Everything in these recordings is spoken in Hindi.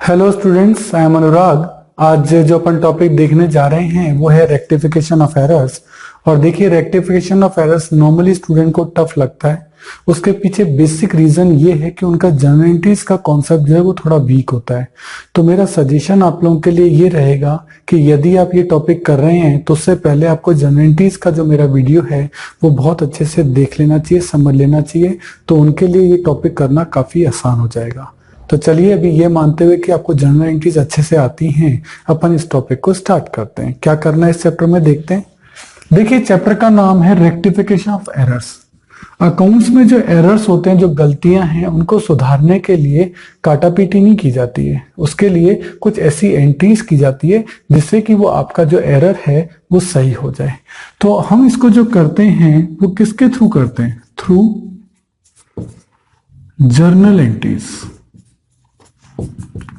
हेलो स्टूडेंट्स, आई एम अनुराग। आज जो अपन टॉपिक देखने जा रहे हैं वो है रेक्टिफिकेशन ऑफ एरर्स। और देखिए, rectification of errors normally student को टफ लगता है। उसके पीछे बेसिक रीजन ये है कि उनका जनरलिटीज का कॉन्सेप्ट जो है वो थोड़ा वीक होता है। तो मेरा सजेशन आप लोगों के लिए ये रहेगा कि यदि आप ये टॉपिक कर रहे हैं तो उससे पहले आपको जनरलिटीज का जो मेरा वीडियो है वो बहुत अच्छे से देख लेना चाहिए, समझ लेना चाहिए। तो उनके लिए ये टॉपिक करना काफी आसान हो जाएगा। तो चलिए, अभी ये मानते हुए कि आपको जनरल एंट्रीज अच्छे से आती हैं, अपन इस टॉपिक को स्टार्ट करते हैं। क्या करना है इस चैप्टर में देखते हैं। देखिए, चैप्टर का नाम है रेक्टिफिकेशन ऑफ एरर्स। अकाउंट्स में जो एरर्स होते हैं, जो गलतियां हैं, उनको सुधारने के लिए काटापीटी नहीं की जाती है। उसके लिए कुछ ऐसी एंट्रीज की जाती है जिससे कि वो आपका जो एरर है वो सही हो जाए। तो हम इसको जो करते हैं वो किसके थ्रू करते हैं? Through journal entries,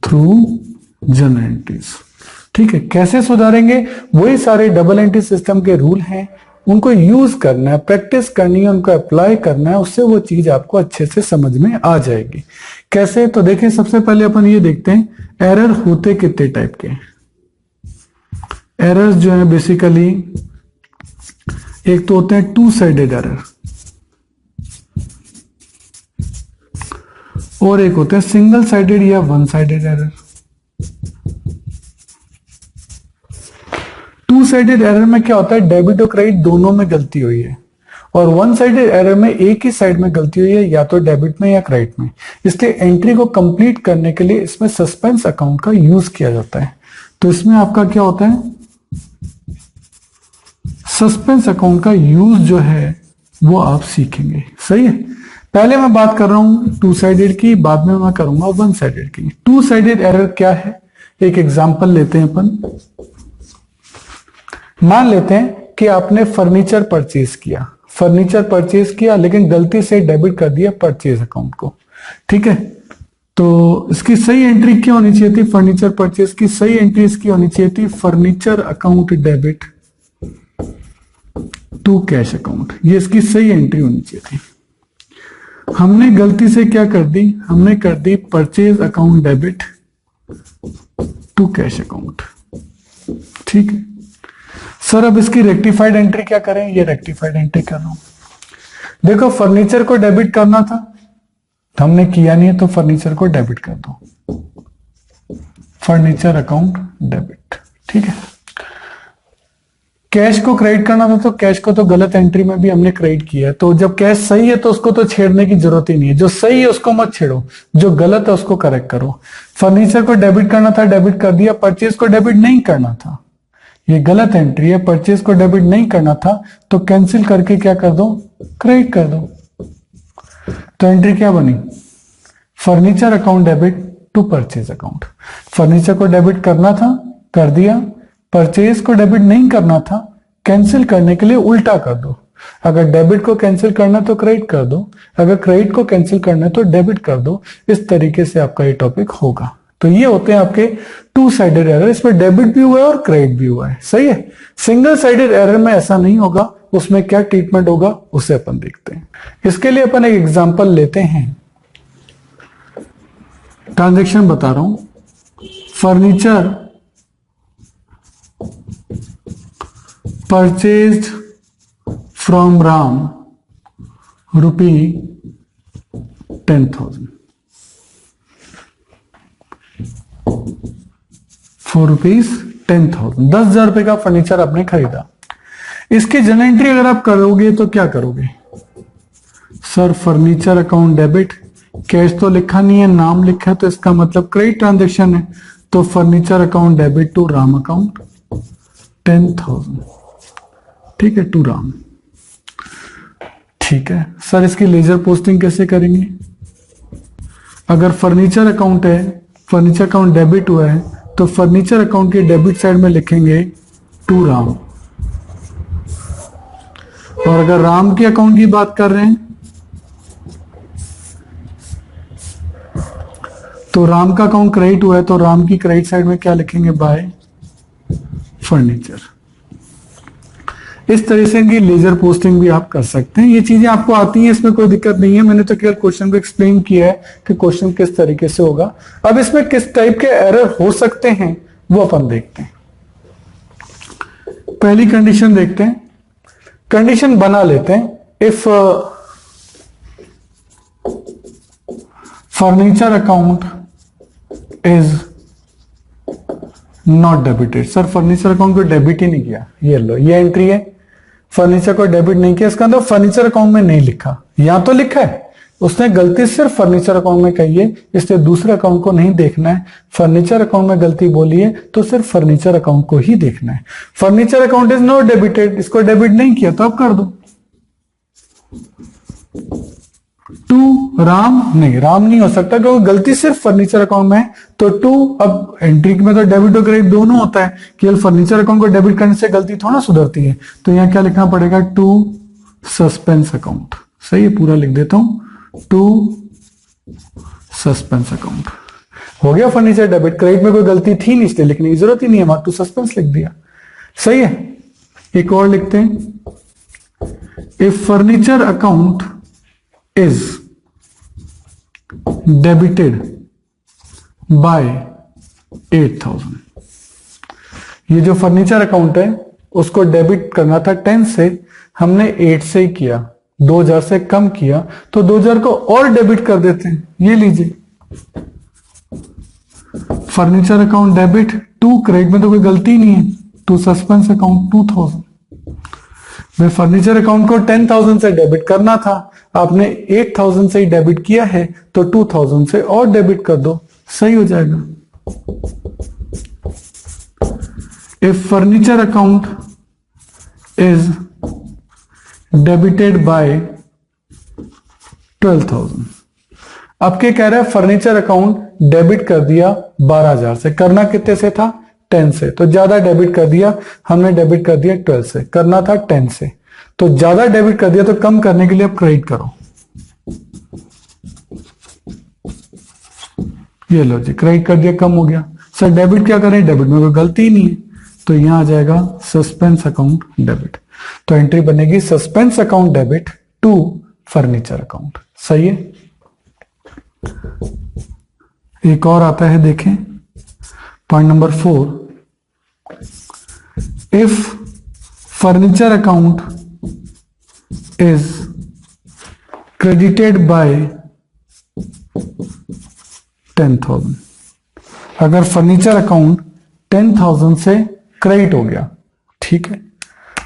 through journal entries. ठीक है, कैसे सुधारेंगे? वही सारे डबल एंट्री सिस्टम के रूल हैं, उनको यूज करना है, प्रैक्टिस करनी है, उनको अप्लाई करना है। उससे वो चीज आपको अच्छे से समझ में आ जाएगी। कैसे? तो देखें, सबसे पहले अपन ये देखते हैं एरर होते कितने टाइप के। एरर्स जो है बेसिकली एक तो होते हैं टू साइडेड एरर, और एक होते हैं सिंगल साइडेड या one sided error. Two sided error में क्या होता है? डेबिट और क्रेडिट दोनों में गलती हुई है। और वन साइडेड एरर में एक ही साइड में गलती हुई है, या तो डेबिट में या क्रेडिट में। इसलिए एंट्री को कंप्लीट करने के लिए इसमें सस्पेंस अकाउंट का यूज किया जाता है। तो इसमें आपका क्या होता है? सस्पेंस अकाउंट का यूज जो है वो आप सीखेंगे। सही है। पहले मैं बात कर रहा हूं टू साइडेड की, बाद में मैं करूंगा वन साइडेड की। टू साइडेड एरर क्या है? एक एग्जांपल लेते हैं अपन। मान लेते हैं कि आपने फर्नीचर परचेज किया, लेकिन गलती से डेबिट कर दिया परचेज अकाउंट को। ठीक है, तो इसकी सही एंट्री क्या होनी चाहिए थी? फर्नीचर परचेज की सही एंट्री इसकी होनी चाहिए थी furniture account debit to cash account. ये इसकी सही एंट्री होनी चाहिए थी। हमने गलती से क्या कर दी? हमने कर दी purchase account debit to cash account. ठीक है सर, अब इसकी रेक्टिफाइड एंट्री क्या करें? ये रेक्टिफाइड एंट्री कर रहा हूं। देखो, फर्नीचर को डेबिट करना था, हमने किया नहीं है, तो फर्नीचर को डेबिट कर दो, फर्नीचर अकाउंट डेबिट। ठीक है। कैश को क्रेडिट करना था, तो कैश को तो गलत एंट्री में भी हमने क्रेडिट किया है। तो जब कैश सही है तो उसको तो छेड़ने की जरूरत ही नहीं है। जो सही है उसको मत छेड़ो, जो गलत है उसको करेक्ट करो। फर्नीचर को डेबिट करना था, डेबिट कर दिया। परचेज को डेबिट नहीं करना था, ये गलत एंट्री है। परचेज को डेबिट नहीं करना था तो कैंसिल करके क्या कर दो? क्रेडिट कर दो। तो एंट्री क्या बनी? Furniture account debit to purchase account. Furniture को डेबिट करना था, कर दिया। परचेज को डेबिट नहीं करना था, कैंसिल करने के लिए उल्टा कर दो। अगर डेबिट को कैंसिल करना तो क्रेडिट कर दो, अगर क्रेडिट को कैंसिल करना तो डेबिट कर दो। इस तरीके से आपका ये टॉपिक होगा। तो ये होते हैं आपके टू साइडेड एरर। इसमें डेबिट भी हुआ है और क्रेडिट भी हुआ है। सही है। सिंगल साइडेड एरर में ऐसा नहीं होगा। उसमें क्या ट्रीटमेंट होगा उसे अपन देखते हैं। इसके लिए अपन एक एग्जांपल लेते हैं। ट्रांजैक्शन बता रहा हूं। Furniture purchased from Ram ₹10,000 for ₹10,000। 10,000 रुपए का फर्नीचर आपने खरीदा। इसकी जनरल एंट्री अगर आप करोगे तो क्या करोगे? Sir, furniture account debit, cash तो लिखा नहीं है, नाम लिखा है, तो इसका मतलब क्रेडिट ट्रांजैक्शन है। तो furniture account debit to Ram account 10,000। ठीक है, टू राम। ठीक है सर, इसकी लेजर पोस्टिंग कैसे करेंगे? अगर फर्नीचर अकाउंट है, फर्नीचर अकाउंट डेबिट हुआ है, तो फर्नीचर अकाउंट के डेबिट साइड में लिखेंगे टू राम। और अगर राम के अकाउंट की बात कर रहे हैं तो राम का अकाउंट क्रेडिट हुआ है, तो राम की क्रेडिट साइड में क्या लिखेंगे? Bye furniture. इस तरह से इनकी लेजर पोस्टिंग भी आप कर सकते हैं। ये चीजें आपको आती हैं, इसमें कोई दिक्कत नहीं है। मैंने तो केवल क्वेश्चन को एक्सप्लेन किया है कि क्वेश्चन किस तरीके से होगा। अब इसमें किस टाइप के एरर हो सकते हैं वो अपन देखते हैं। पहली कंडीशन देखते हैं, कंडीशन बना लेते हैं। If furniture account is not debited. Sir furniture account को डेबिट ही नहीं किया, ये लो ये एंट्री है, फर्नीचर को डेबिट नहीं किया, इसका अंदर फर्नीचर अकाउंट में नहीं लिखा, यहां तो लिखा है, उसने गलती सिर्फ फर्नीचर अकाउंट में कही है, इसलिए दूसरे अकाउंट को नहीं देखना है। फर्नीचर अकाउंट में गलती बोली है तो सिर्फ फर्नीचर अकाउंट को ही देखना है। Furniture account is not debited, इसको डेबिट नहीं किया तो अब कर दो। टू राम नहीं हो सकता क्योंकि गलती सिर्फ फर्नीचर अकाउंट में है, तो टू, अब एंट्री में तो डेबिट और क्रेडिट दोनों होता है, केवल फर्नीचर अकाउंट को डेबिट करने से गलती थोड़ा सुधरती है। तो यहां क्या लिखना पड़ेगा, टू सस्पेंस अकाउंट। सही है, पूरा लिख देता हूं, टू सस्पेंस अकाउंट। हो गया फर्नीचर डेबिट, क्रेडिट में कोई गलती थी नहीं इसलिए लिखने की जरूरत ही नहीं है, वहां टू सस्पेंस लिख दिया। सही है, एक और लिखते हैं, if furniture account is debited bye 8,000। ये जो फर्नीचर अकाउंट है उसको डेबिट करना था 10 से, हमने 8 से ही किया, 2000 से कम किया, तो 2000 को और डेबिट कर देते हैं। ये लीजिए, furniture account debit, to credit में तो कोई गलती नहीं है, टू सस्पेंस अकाउंट 2000। मैं फर्नीचर अकाउंट को 10,000 से डेबिट करना था, आपने 8,000 से ही डेबिट किया है, तो 2,000 से और डेबिट कर दो, सही हो जाएगा। If furniture account is debited bye 12,000। अब क्या कह रहा है, फर्नीचर अकाउंट डेबिट कर दिया 12,000 से, करना कितने से था, 10 से, तो ज्यादा डेबिट कर दिया, हमने डेबिट कर दिया 12 से, करना था 10 से, तो ज्यादा डेबिट कर दिया, तो कम करने के लिए अब क्रेडिट करो। ये लो जी, क्रेडिट कर दिया, कम हो गया। सर डेबिट क्या करें, डेबिट में कोई गलती ही नहीं है, तो यहां आ जाएगा सस्पेंस अकाउंट डेबिट। तो एंट्री बनेगी suspense account debit to furniture account. सही है, एक और आता है, देखें point number 4, if furniture account is credited by 10,000। अगर फर्नीचर अकाउंट 10,000 से क्रेडिट हो गया, ठीक है,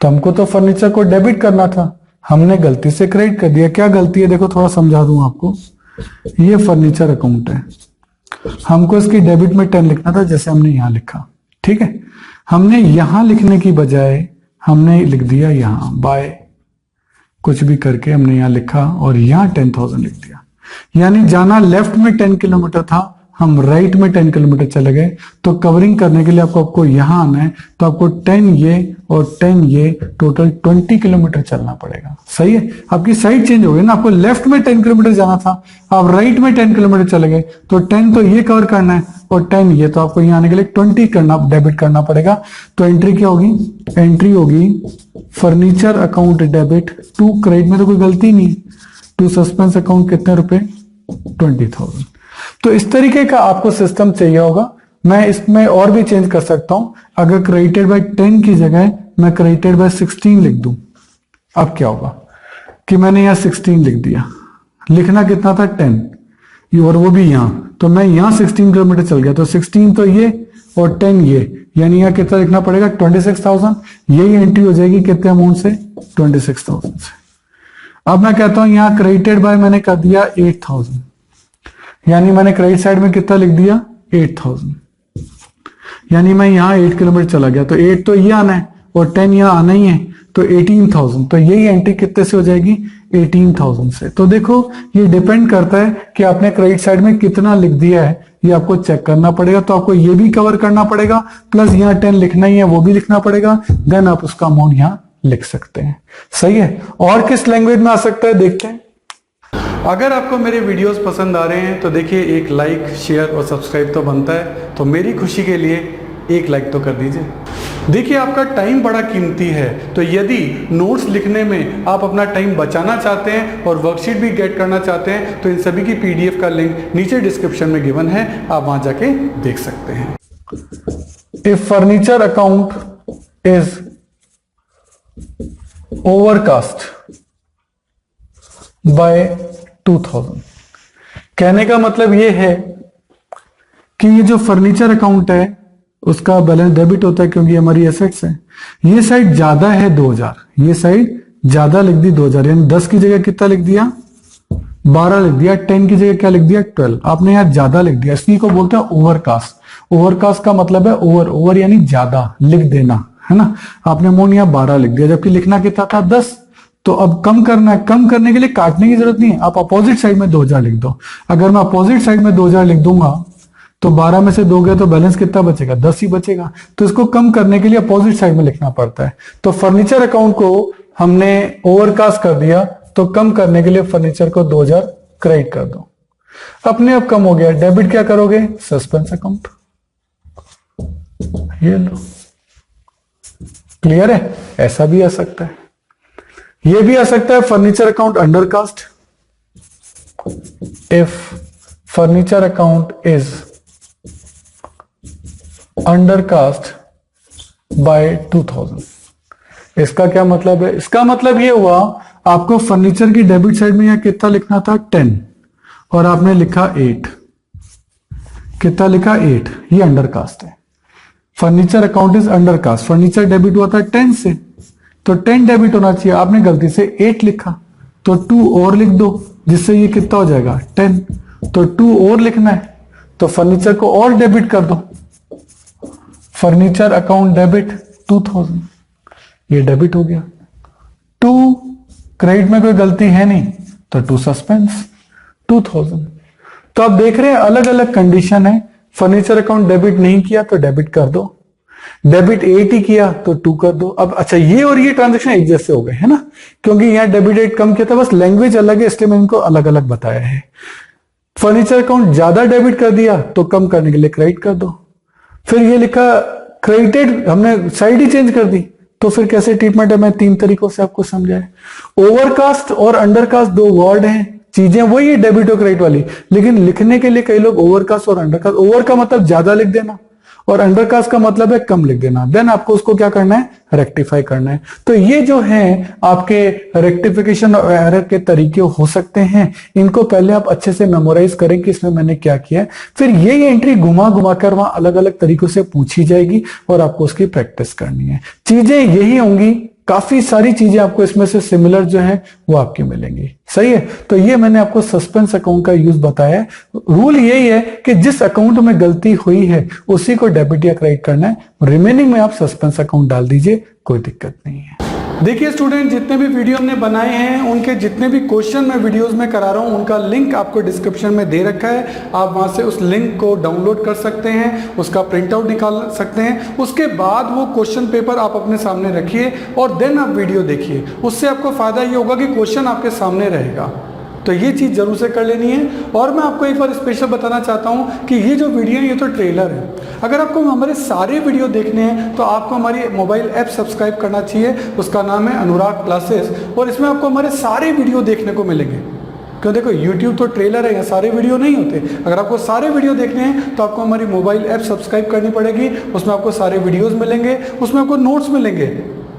तो हमको तो फर्नीचर को डेबिट करना था, हमने गलती से क्रेडिट कर दिया। क्या गलती है, देखो थोड़ा समझा दूं आपको। ये फर्नीचर अकाउंट है, हमको इसकी डेबिट में 10 लिखना था, जैसे हमने यहां लिखा, ठीक है, हमने यहां लिखने की बजाय हमने लिख दिया यहां बाय कुछ भी करके, हमने यहां लिखा और यहां 10,000 लिख दिया। यानी जाना लेफ्ट में 10 किलोमीटर था, हम राइट में 10 किलोमीटर चले गए। तो कवरिंग करने के लिए आपको यहां आना है, तो आपको 10 ये और 10 ये, टोटल 20 किलोमीटर चलना पड़ेगा। सही है, आपकी साइड चेंज हो गई ना, आपको लेफ्ट में 10 किलोमीटर जाना था, आप राइट में 10 किलोमीटर चले गए, तो 10 तो ये कवर करना है और 10 ये, तो आपको यहाँ आने के लिए 20 करना, डेबिट करना पड़ेगा। तो एंट्री क्या होगी, एंट्री होगी furniture account debit to credit में तो कोई गलती नहीं है, टू सस्पेंस अकाउंट कितने रुपए, 20,000। तो इस तरीके का आपको सिस्टम चाहिए होगा। मैं इसमें और भी चेंज कर सकता हूं, अगर क्रेडिटेड बाय 10 की जगह मैं क्रेडिटेड बाय 16 लिख दूं, अब क्या होगा कि मैंने यहां 16 लिख दिया, लिखना कितना था 10, और वो भी यहां, तो मैं यहां 16 किलोमीटर चल गया, तो 16 तो ये और 10 ये, यानी यहां कितना लिखना पड़ेगा 26,000। यही एंट्री हो जाएगी कितने अमाउंट से, 26,000 से। अब मैं कहता हूं यहां क्रेडिटेड बाय मैंने कर दिया 8,000, यानी मैंने क्रेडिट साइड में कितना लिख दिया 8,000, यानी मैं यहां 8 किलोमीटर चला गया, तो 8 तो ये आना है और 10 यहां आना ही है, तो 18,000। तो यही एंट्री कितने से हो जाएगी, 18,000 से। तो देखो ये डिपेंड करता है कि आपने क्रेडिट साइड में कितना लिख दिया है, ये आपको चेक करना पड़ेगा। तो आपको ये भी कवर करना पड़ेगा, प्लस यहाँ 10 लिखना ही है, वो भी लिखना पड़ेगा, देन आप उसका अमाउंट यहाँ लिख सकते हैं। सही है, और किस लैंग्वेज में आ सकता है देखते हैं। अगर आपको मेरे वीडियोस पसंद आ रहे हैं तो देखिए एक लाइक, शेयर और सब्सक्राइब तो बनता है, तो मेरी खुशी के लिए एक लाइक तो कर दीजिए। देखिए आपका टाइम बड़ा कीमती है, तो यदि नोट्स लिखने में आप अपना टाइम बचाना चाहते हैं और वर्कशीट भी गेट करना चाहते हैं तो इन सभी की पीडीएफ का लिंक नीचे डिस्क्रिप्शन में गिवन है, आप वहां जाके देख सकते हैं। If furniture account is overcast bye 2000, कहने का मतलब यह है कि ये जो फर्नीचर अकाउंट है उसका बैलेंस डेबिट होता है क्योंकि हमारी एसेट्स है। ये साइड ज्यादा है 2000, ये साइड ज्यादा लिख दी 2000, यानी 10 की जगह कितना लिख दिया 12 लिख दिया, 10 की जगह क्या लिख दिया 12। आपने यहां ज्यादा लिख दिया, इसी को बोलते हैं ओवरकास्ट। ओवरकास्ट का मतलब है ओवर यानी ज्यादा लिख देना, है ना। आपने मोन यहां 12 लिख दिया जबकि लिखना कितना था 10। तो अब कम करना है, कम करने के लिए काटने की जरूरत नहीं है, आप अपोजिट साइड में 2000 लिख दो। अगर मैं अपोजिट साइड में 2000 लिख दूंगा तो 12 में से 2 गया तो बैलेंस कितना बचेगा 10 ही बचेगा। तो इसको कम करने के लिए अपोजिट साइड में लिखना पड़ता है। तो फर्नीचर अकाउंट को हमने ओवरकास्ट कर दिया, तो कम करने के लिए फर्नीचर को 2000 क्रेडिट कर दो, अपने आप कम हो गया। डेबिट क्या करोगे, सस्पेंस अकाउंट, ये लो। क्लियर है, ऐसा भी आ सकता है, ये भी आ सकता है furniture account undercast. If furniture account is undercast bye 2000, इसका क्या मतलब है, इसका मतलब ये हुआ आपको फर्नीचर की डेबिट साइड में यहां कितना लिखना था 10 और आपने लिखा 8, कितना लिखा 8, ये अंडरकास्ट है। Furniture account is undercast, furniture debit हुआ था 10 से, तो 10 डेबिट होना चाहिए, आपने गलती से 8 लिखा तो 2 और लिख दो जिससे ये कितना हो जाएगा 10, तो 2 और लिखना है तो फर्नीचर को और डेबिट कर दो। फर्नीचर अकाउंट डेबिट 2000, ये डेबिट हो गया। 2 क्रेडिट में कोई गलती है नहीं तो 2 सस्पेंस 2000। तो आप देख रहे हैं अलग अलग कंडीशन है। फर्नीचर अकाउंट डेबिट नहीं किया तो डेबिट कर दो, डेबिट 8 ही किया तो 2 कर दो। अब अच्छा, ये और ये ट्रांजेक्शन एक जैसे हो गए, है ना, क्योंकि यहाँ डेबिट 8 कम किया था, बस लैंग्वेज अलग है इसलिए मैं इनको अलग अलग बताया है। फर्नीचर अकाउंट ज्यादा डेबिट कर दिया तो कम करने के लिए क्रेडिट कर दो। फिर ये लिखा क्रेडिटेड, हमने साइड ही चेंज कर दी, तो फिर कैसे ट्रीटमेंट है मैं 3 तरीकों से आपको समझाया। ओवरकास्ट और अंडरकास्ट 2 वर्ड हैं, चीजें वही है डेबिट और क्रेडिट वाली, लेकिन लिखने के लिए कई लोग ओवरकास्ट और अंडरकास्ट, ओवर का मतलब ज्यादा लिख देना और अंडरकास्ट का मतलब है कम लिख देना, देन आपको उसको क्या करना है, रेक्टिफाई करना है। तो ये जो है आपके रेक्टिफिकेशन और एरर के तरीके हो सकते हैं, इनको पहले आप अच्छे से मेमोराइज करें कि इसमें मैंने क्या किया है। फिर ये एंट्री घुमा घुमा कर वहां अलग अलग तरीकों से पूछी जाएगी और आपको उसकी प्रैक्टिस करनी है। चीजें यही होंगी, काफी सारी चीजें आपको इसमें से सिमिलर जो है वो आपकी मिलेंगी। सही है, तो ये मैंने आपको सस्पेंस अकाउंट का यूज बताया है। रूल यही है कि जिस अकाउंट में गलती हुई है उसी को डेबिट या क्रेडिट करना है, रिमेनिंग में आप सस्पेंस अकाउंट डाल दीजिए, कोई दिक्कत नहीं है। देखिए स्टूडेंट, जितने भी वीडियो हमने बनाए हैं उनके जितने भी क्वेश्चन मैं वीडियोस में करा रहा हूं उनका लिंक आपको डिस्क्रिप्शन में दे रखा है। आप वहां से उस लिंक को डाउनलोड कर सकते हैं, उसका प्रिंट आउट निकाल सकते हैं। उसके बाद वो क्वेश्चन पेपर आप अपने सामने रखिए और देन आप वीडियो देखिए। उससे आपको फायदा ये होगा कि क्वेश्चन आपके सामने रहेगा। तो ये चीज़ जरूर से कर लेनी है। और मैं आपको एक बार स्पेशल बताना चाहता हूँ कि ये जो वीडियो है ये तो ट्रेलर है। अगर आपको हमारे सारे वीडियो देखने हैं तो आपको हमारी मोबाइल ऐप सब्सक्राइब करना चाहिए, उसका नाम है अनुराग क्लासेस, और इसमें आपको हमारे सारे वीडियो देखने को मिलेंगे। क्यों, देखो YouTube तो ट्रेलर है, यहाँ सारे वीडियो नहीं होते। अगर आपको सारे वीडियो देखने हैं तो आपको हमारी मोबाइल ऐप सब्सक्राइब करनी पड़ेगी, उसमें आपको सारे वीडियोस मिलेंगे, उसमें आपको नोट्स मिलेंगे,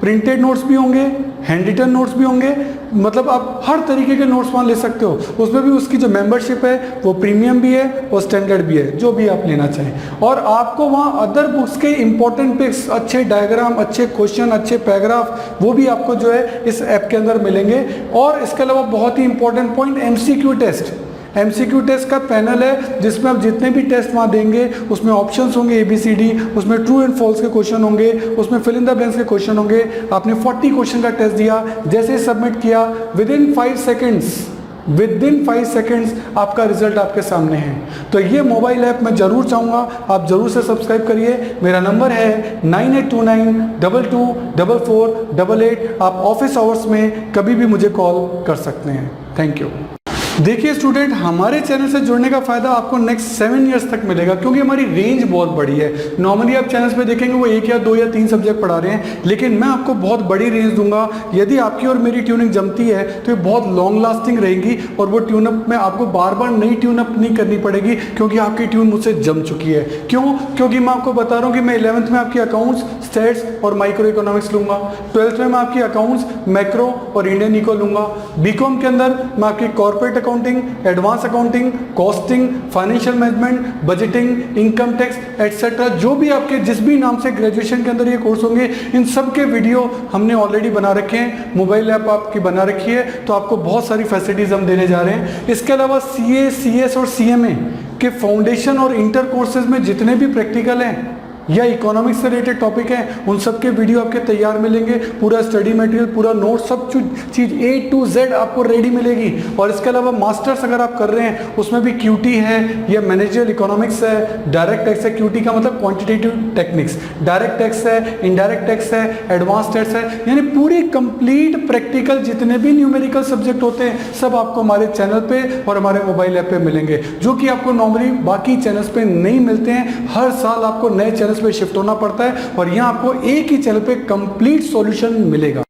प्रिंटेड नोट्स भी होंगे, हैंड रिटन नोट्स भी होंगे, मतलब आप हर तरीके के नोट्स वहाँ ले सकते हो। उसमें भी उसकी जो मेंबरशिप है वो प्रीमियम भी है और स्टैंडर्ड भी है, जो भी आप लेना चाहें। और आपको वहाँ अदर बुक्स के इंपॉर्टेंट पिक्स, अच्छे डायग्राम, अच्छे क्वेश्चन, अच्छे पैराग्राफ, वो भी आपको जो है इस ऐप के अंदर मिलेंगे। और इसके अलावा बहुत ही important point, MCQ test. MCQ test का पैनल है जिसमें आप जितने भी टेस्ट वहाँ देंगे उसमें ऑप्शंस होंगे ABCD, उसमें ट्रू एंड फॉल्स के क्वेश्चन होंगे, उसमें फिल इन द ब्लैंक्स के क्वेश्चन होंगे। आपने 40 क्वेश्चन का टेस्ट दिया, जैसे ही सबमिट किया विदिन 5 सेकेंड्स आपका रिजल्ट आपके सामने है। तो ये मोबाइल ऐप मैं जरूर चाहूँगा आप जरूर से सब्सक्राइब करिए। मेरा नंबर है 9829224488। आप ऑफिस आवर्स में कभी भी मुझे कॉल कर सकते हैं। Thank you. देखिए स्टूडेंट, हमारे चैनल से जुड़ने का फायदा आपको नेक्स्ट 7 इयर्स तक मिलेगा, क्योंकि हमारी रेंज बहुत बड़ी है। नॉर्मली आप चैनल्स पे देखेंगे वो 1 या 2 या 3 सब्जेक्ट पढ़ा रहे हैं, लेकिन मैं आपको बहुत बड़ी रेंज दूंगा। यदि आपकी और मेरी ट्यूनिंग जमती है तो ये बहुत लॉन्ग लास्टिंग रहेगी, और वो ट्यूनअप में आपको बार बार नई ट्यूनअप नहीं करनी पड़ेगी, क्योंकि आपकी ट्यून मुझसे जम चुकी है। क्यों? क्योंकि मैं आपको बता रहा हूँ कि मैं 11th में आपकी अकाउंट्स, स्टेट्स और माइक्रो इकोनॉमिक्स लूंगा। 12th में मैं आपकी अकाउंट्स, मैक्रो और इंडियन इको लूंगा। बीकॉम के अंदर मैं आपकी corporate accounting, advance accounting, costing, financial management, budgeting, income tax etcetera, जो भी आपके जिस भी नाम से ग्रेजुएशन के अंदर ये कोर्स होंगे, इन सब के वीडियो हमने ऑलरेडी बना रखे हैं। मोबाइल ऐप आपकी बना रखी है, तो आपको बहुत सारी फैसिलिटीज हम देने जा रहे हैं। इसके अलावा सीए, सीएस और सीएमए के फाउंडेशन और इंटर कोर्सेज में जितने भी प्रैक्टिकल हैं या इकोनॉमिक्स से रिलेटेड टॉपिक हैं, उन सब के वीडियो आपके तैयार मिलेंगे। पूरा स्टडी मटेरियल, पूरा नोट, सब चीज A to Z आपको रेडी मिलेगी। और इसके अलावा मास्टर्स अगर आप कर रहे हैं, उसमें भी QT है या मैनेजरियल इकोनॉमिक्स है, डायरेक्ट टैक्स है। QT का मतलब क्वांटिटेटिव टेक्निक्स, डायरेक्ट टैक्स है, इनडायरेक्ट टैक्स है, एडवांस टैक्स है, यानी पूरी कंप्लीट प्रैक्टिकल जितने भी न्यूमेरिकल सब्जेक्ट होते हैं सब आपको हमारे चैनल पे और हमारे मोबाइल ऐप पे मिलेंगे, जो कि आपको नॉर्मली बाकी चैनल्स पे नहीं मिलते हैं। हर साल आपको नए चैनल पे शिफ्ट होना पड़ता है, और यहाँ आपको एक ही चैनल पे कंप्लीट सॉल्यूशन मिलेगा।